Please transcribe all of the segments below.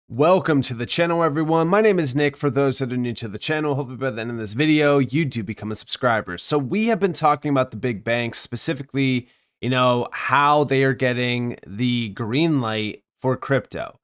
Welcome to the channel, everyone. My name is Nick. For those that are new to the channel, hopefully by the end of this video, you do become a subscriber. So we have been talking about the big banks, specifically, how they are getting the green light for crypto.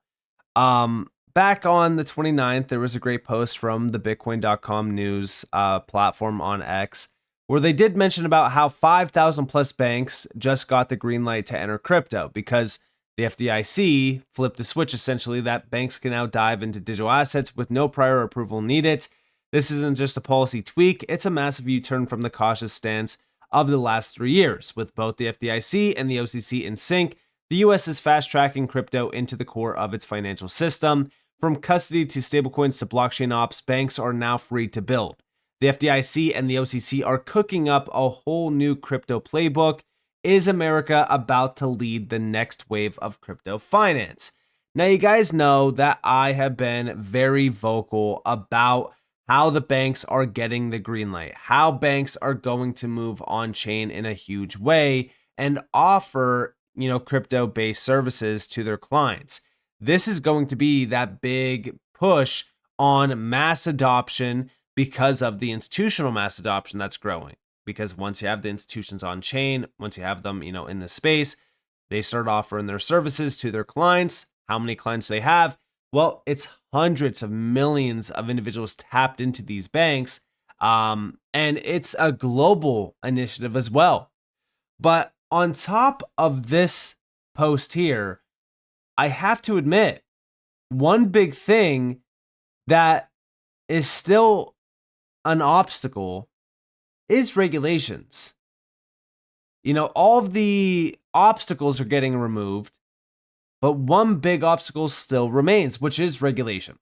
Back on the 29th, there was a great post from the Bitcoin.com news platform on X, where they did mention about how 5,000 plus banks just got the green light to enter crypto because the FDIC flipped the switch, essentially, that banks can now dive into digital assets with no prior approval needed. This isn't just a policy tweak, it's a massive U-turn from the cautious stance of the last 3 years. With both the FDIC and the OCC in sync, the US is fast-tracking crypto into the core of its financial system. From custody to stablecoins to blockchain ops, banks are now free to build. The FDIC and the OCC are cooking up a whole new crypto playbook. Is America about to lead the next wave of crypto finance? Now, you guys know that I have been very vocal about how the banks are getting the green light, how banks are going to move on chain in a huge way and offer, crypto-based services to their clients. This is going to be that big push on mass adoption because of the institutional mass adoption that's growing. Because once you have the institutions on chain, once you have them, in the space, they start offering their services to their clients. How many clients do they have? Well, it's hundreds of millions of individuals tapped into these banks. And it's a global initiative as well. But on top of this post here, I have to admit, one big thing that is still an obstacle is regulations. All of the obstacles are getting removed, but one big obstacle still remains, which is regulation.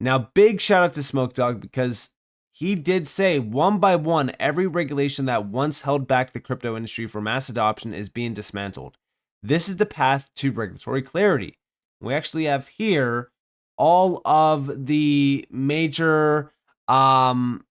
Now, big shout out to Smoke Dog, because he did say one by one, every regulation that once held back the crypto industry for mass adoption is being dismantled. This is the path to regulatory clarity. We actually have here all of the major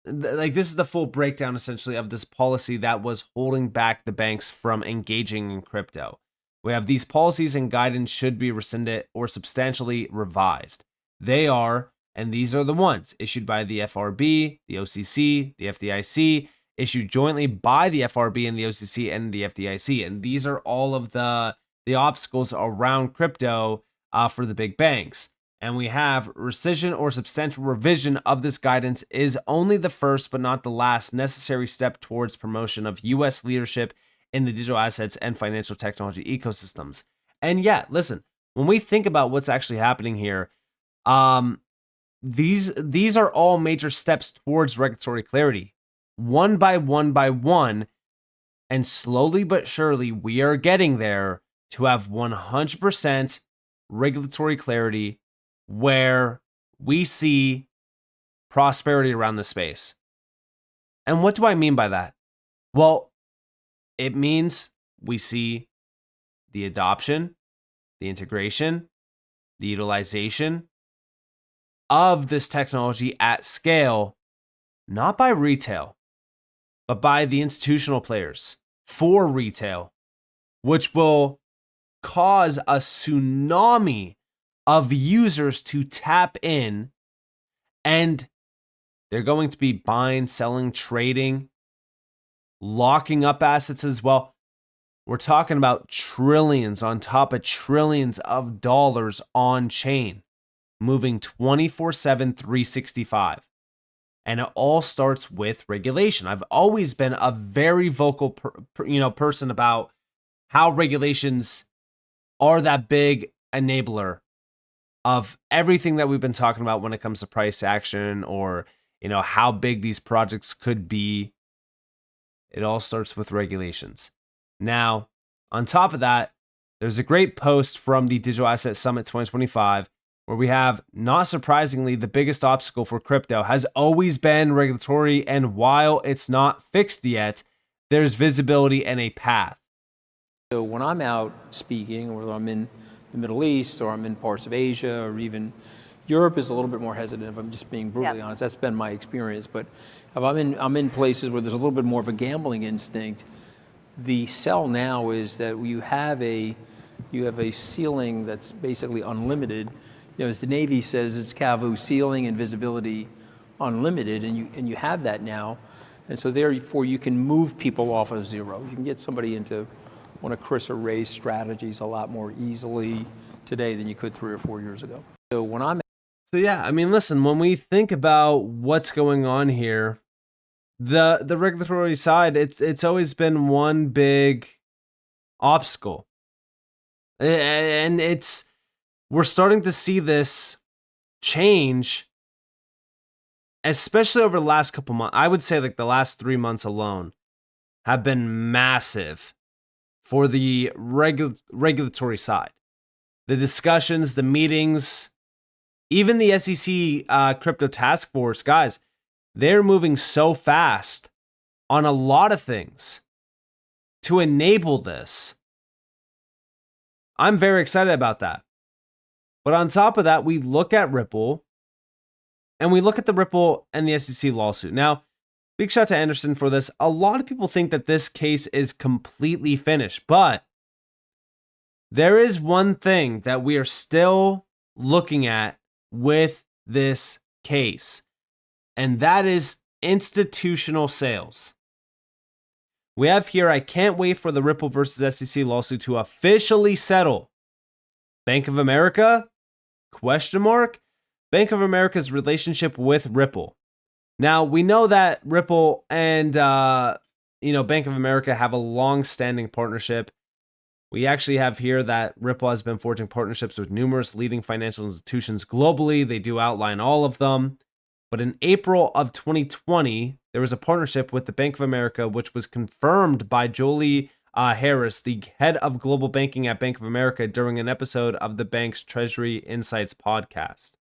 this is the full breakdown essentially of this policy that was holding back the banks from engaging in crypto. We have these policies and guidance should be rescinded or substantially revised. They are, and these are the ones issued by the FRB, the OCC, the FDIC, issued jointly by the FRB and the OCC and the FDIC. And these are all of the obstacles around crypto for the big banks. And we have rescission or substantial revision of this guidance is only the first but not the last necessary step towards promotion of U.S. leadership in the digital assets and financial technology ecosystems. And yeah, listen, when we think about what's actually happening here, these are all major steps towards regulatory clarity. One by one, and slowly but surely, we are getting there to have 100% regulatory clarity where we see prosperity around the space. And what do I mean by that? Well, it means we see the adoption, the integration, the utilization of this technology at scale, not by retail, but by the institutional players for retail, which will cause a tsunami of users to tap in, and they're going to be buying, selling, trading, locking up assets as well. We're talking about trillions on top of trillions of dollars on chain, moving 24/7, 365. And it all starts with regulation. I've always been a very vocal person about how regulations are that big enabler of everything that we've been talking about when it comes to price action or, how big these projects could be. It all starts with regulations. Now, on top of that, there's a great post from the Digital Asset Summit 2025 where we have, not surprisingly, the biggest obstacle for crypto has always been regulatory, and while it's not fixed yet, there's visibility and a path. So when I'm out speaking, whether I'm in the Middle East or I'm in parts of Asia or even Europe is a little bit more hesitant, if I'm just being brutally honest. That's been my experience. But if I'm in places where there's a little bit more of a gambling instinct, the sell now is that you have a ceiling that's basically unlimited. as the Navy says, it's CAVU, ceiling and visibility unlimited, and you have that now. And so therefore you can move people off of zero. You can get somebody into one of Chris or Ray's strategies a lot more easily today than you could 3 or 4 years ago. So yeah, I mean, listen, when we think about what's going on here, the regulatory side, it's always been one big obstacle. And we're starting to see this change, especially over the last couple months. I would say like the last 3 months alone have been massive for the regulatory side. The discussions, the meetings, even the SEC crypto task force, guys, they're moving so fast on a lot of things to enable this. I'm very excited about that. But on top of that, we look at Ripple, and we look at the Ripple and the SEC lawsuit. Now, big shout to Anderson for this. A lot of people think that this case is completely finished, but there is one thing that we are still looking at with this case, and that is institutional sales. We have here, I can't wait for the Ripple versus SEC lawsuit to officially settle. Bank of America? ? Bank of America's relationship with Ripple. Now, we know that Ripple and Bank of America have a long-standing partnership. We actually have here that Ripple has been forging partnerships with numerous leading financial institutions globally. They do outline all of them. But in April of 2020, there was a partnership with the Bank of America, which was confirmed by Jolie Harris, the head of global banking at Bank of America, during an episode of the bank's Treasury Insights podcast.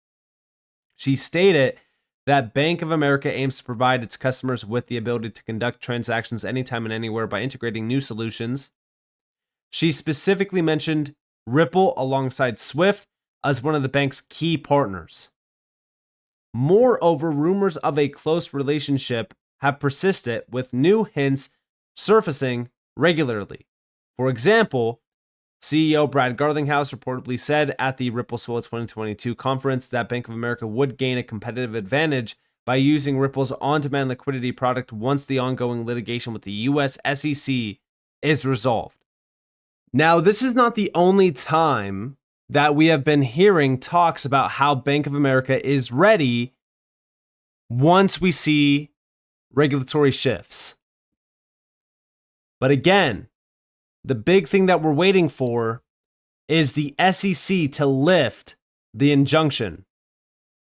She stated that Bank of America aims to provide its customers with the ability to conduct transactions anytime and anywhere by integrating new solutions. She specifically mentioned Ripple alongside Swift as one of the bank's key partners. Moreover, rumors of a close relationship have persisted, with new hints surfacing regularly. For example, CEO Brad Garlinghouse reportedly said at the Ripple Swell 2022 conference that Bank of America would gain a competitive advantage by using Ripple's on-demand liquidity product once the ongoing litigation with the US SEC is resolved. Now, this is not the only time that we have been hearing talks about how Bank of America is ready once we see regulatory shifts. But again, the big thing that we're waiting for is the SEC to lift the injunction.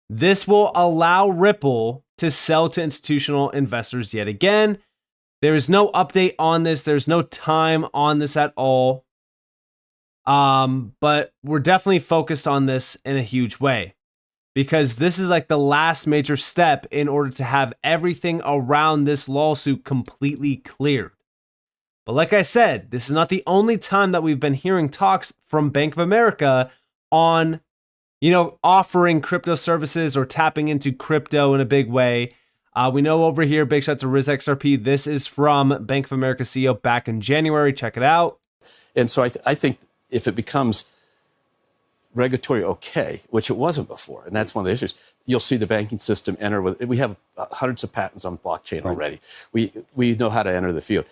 This will allow Ripple to sell to institutional investors yet again. There is no update on this. There's no time on this at all. But we're definitely focused on this in a huge way, because this is like the last major step in order to have everything around this lawsuit completely cleared. But like I said, this is not the only time that we've been hearing talks from Bank of America on, offering crypto services or tapping into crypto in a big way. We know over here, big shout to Riz XRP. This is from Bank of America CEO back in January. Check it out. And so I think if it becomes regulatory okay, which it wasn't before, and that's one of the issues, you'll see the banking system enter with, we have hundreds of patents on blockchain already. We know how to enter the field.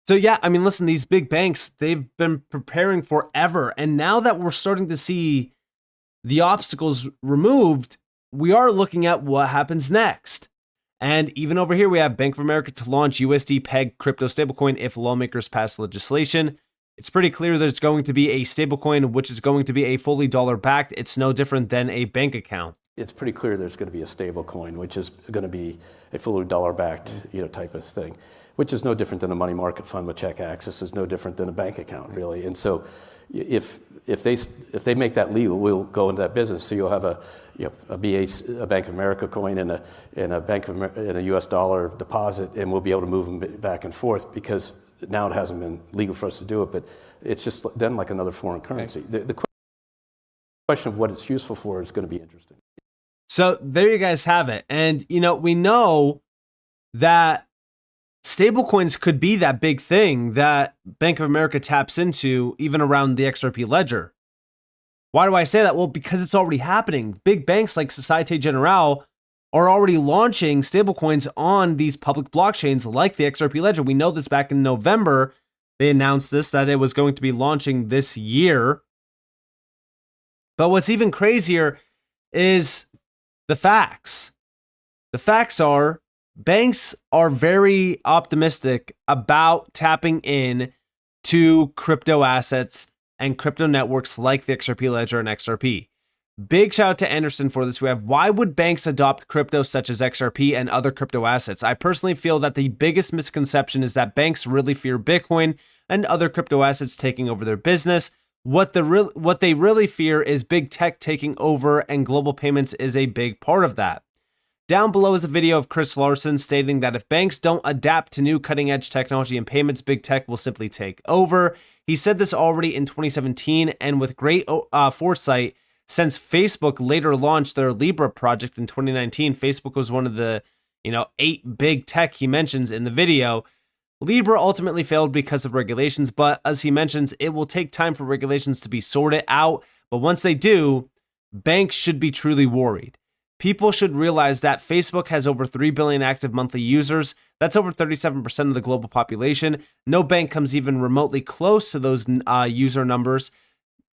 So yeah, I mean, listen, these big banks, they've been preparing forever. And now that we're starting to see the obstacles removed, we are looking at what happens next. And even over here, we have Bank of America to launch USD peg crypto stablecoin if lawmakers pass legislation. It's pretty clear there's going to be a stablecoin, which is going to be a fully dollar-backed. It's no different than a bank account. It's pretty clear there's going to be a stablecoin, which is going to be a fully dollar-backed, type of thing, which is no different than a money market fund with check access, is no different than a bank account, really. And so, if they make that legal, we'll go into that business. So you'll have a Bank of America coin and a US dollar deposit, and we'll be able to move them back and forth, because now it hasn't been legal for us to do it, but it's just then like another foreign currency. The question of what it's useful for is going to be interesting. So there you guys have it. And, we know that stablecoins could be that big thing that Bank of America taps into, even around the XRP ledger. Why do I say that? Well, because it's already happening. Big banks like Societe Generale are already launching stablecoins on these public blockchains like the XRP ledger. We know this back in November. They announced this, that it was going to be launching this year. But what's even crazier is the facts. The facts are banks are very optimistic about tapping in to crypto assets and crypto networks like the XRP ledger and XRP. Big shout out to Anderson for this. We have, why would banks adopt crypto such as XRP and other crypto assets? I personally feel that the biggest misconception is that banks really fear Bitcoin and other crypto assets taking over their business. What they really fear is big tech taking over, and global payments is a big part of that. Down below is a video of Chris Larson stating that if banks don't adapt to new cutting-edge technology and payments, big tech will simply take over. He said this already in 2017, and with great foresight, since Facebook later launched their Libra project in 2019, Facebook was one of the 8 big tech he mentions in the video. Libra ultimately failed because of regulations, but as he mentions, it will take time for regulations to be sorted out. But once they do, banks should be truly worried. People should realize that Facebook has over 3 billion active monthly users. That's over 37% of the global population. No bank comes even remotely close to those user numbers.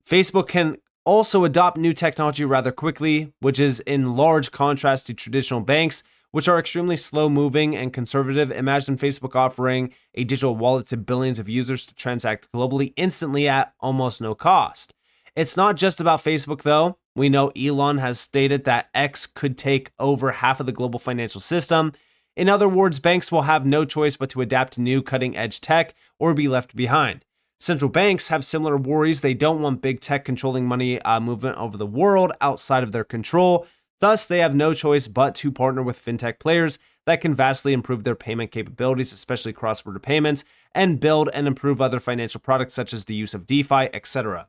Facebook can also adopt new technology rather quickly, which is in large contrast to traditional banks, which are extremely slow moving and conservative. Imagine Facebook offering a digital wallet to billions of users to transact globally instantly at almost no cost. It's not just about Facebook though. We know Elon has stated that X could take over half of the global financial system. In other words, banks will have no choice but to adapt to new cutting edge tech or be left behind. Central banks have similar worries. They don't want big tech controlling money movement over the world outside of their control. Thus, they have no choice but to partner with fintech players that can vastly improve their payment capabilities, especially cross-border payments, and build and improve other financial products such as the use of DeFi, etc.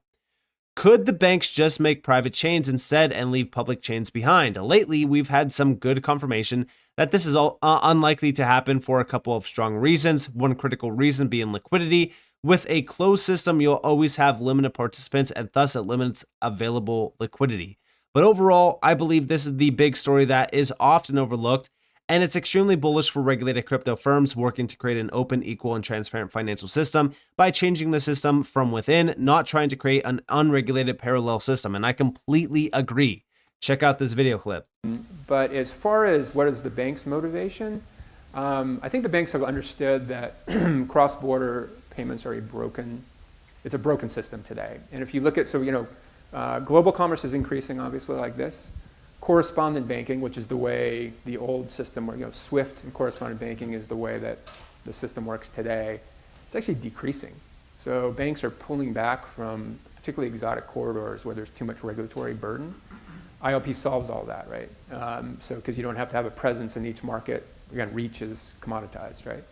Could the banks just make private chains instead and leave public chains behind? Lately, we've had some good confirmation that this is all unlikely to happen for a couple of strong reasons. One critical reason being liquidity. With a closed system, you'll always have limited participants, and thus it limits available liquidity. But overall, I believe this is the big story that is often overlooked, and it's extremely bullish for regulated crypto firms working to create an open, equal, and transparent financial system by changing the system from within, not trying to create an unregulated parallel system. And I completely agree. Check out this video clip. But as far as what is the bank's motivation, I think the banks have understood that cross-border payments are it's a broken system today. And if you look at, global commerce is increasing, obviously, like this. Correspondent banking, which is the way the old system worked, SWIFT and correspondent banking is the way that the system works today. It's actually decreasing. So banks are pulling back from particularly exotic corridors where there's too much regulatory burden. ILP solves all that, right? Because you don't have to have a presence in each market. Again, reach is commoditized, right?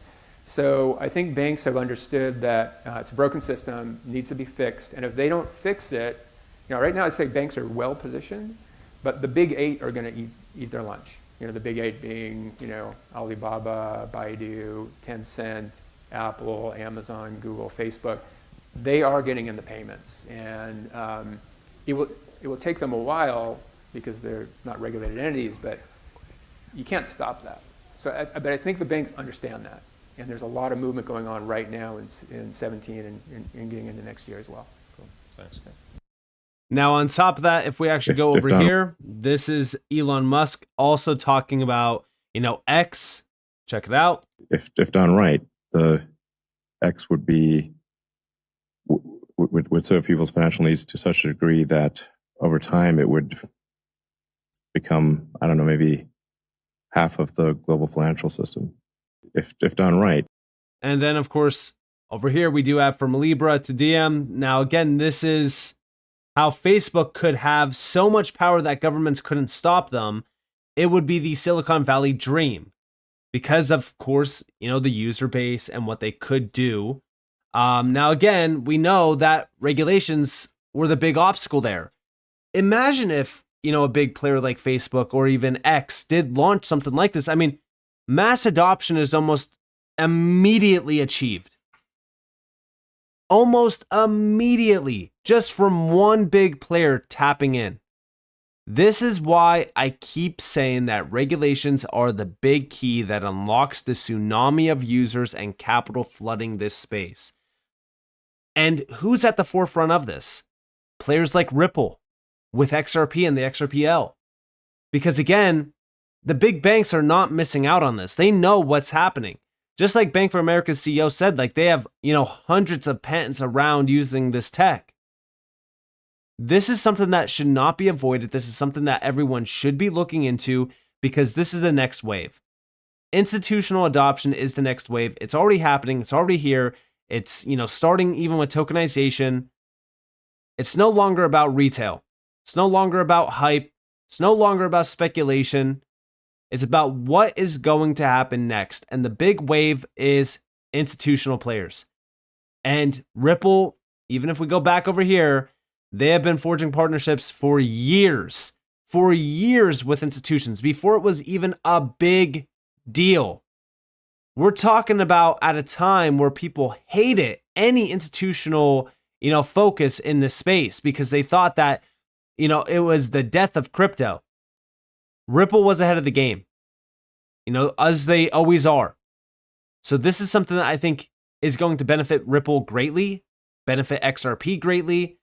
So I think banks have understood that it's a broken system, needs to be fixed. And if they don't fix it, right now I'd say banks are well positioned, but the big 8 are going to eat their lunch. The big 8 being, Alibaba, Baidu, Tencent, Apple, Amazon, Google, Facebook. They are getting in the payments, and it will take them a while because they're not regulated entities, but you can't stop that. But I think the banks understand that, and there's a lot of movement going on right now in 17 and getting into next year as well. Cool. Thanks. Now, on top of that, if we actually go over here, this is Elon Musk also talking about, X. Check it out. If done right, the X would serve people's financial needs to such a degree that over time it would become, maybe half of the global financial system. If done right. And then, of course, over here we do have from Libra to DM. Now, again, this is how Facebook could have so much power that governments couldn't stop them. It would be the Silicon Valley dream because, of course, the user base and what they could do. Now, again, we know that regulations were the big obstacle there. Imagine if, a big player like Facebook or even X did launch something like this. I mean, mass adoption is almost immediately achieved. Almost immediately. just from one big player tapping in. This is why I keep saying that regulations are the big key that unlocks the tsunami of users and capital flooding this space. And who's at the forefront of this? Players like Ripple with XRP and the XRPL. Because again, the big banks are not missing out on this. They know what's happening. Just like Bank of America's CEO said, like they have, hundreds of patents around using this tech. This is something that should not be avoided. This is something that everyone should be looking into because this is the next wave. Institutional adoption is the next wave. It's already happening. It's already here. It's, starting even with tokenization. It's no longer about retail. It's no longer about hype. It's no longer about speculation. It's about what is going to happen next. And the big wave is institutional players. And Ripple, even if we go back over here, they have been forging partnerships for years with institutions before it was even a big deal. We're talking about at a time where people hated any institutional, focus in this space because they thought that, it was the death of crypto. Ripple was ahead of the game, as they always are. So this is something that I think is going to benefit Ripple greatly, benefit XRP greatly.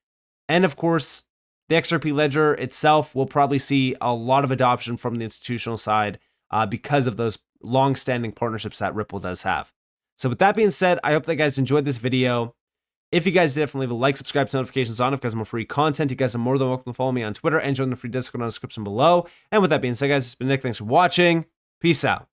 And of course, the XRP ledger itself will probably see a lot of adoption from the institutional side because of those long-standing partnerships that Ripple does have. So with that being said, I hope that you guys enjoyed this video. If you guys did, definitely leave a like, subscribe, to notifications on if you guys have more free content. You guys are more than welcome to follow me on Twitter and join the free Discord in the description below. And with that being said, guys, it's been Nick. Thanks for watching. Peace out.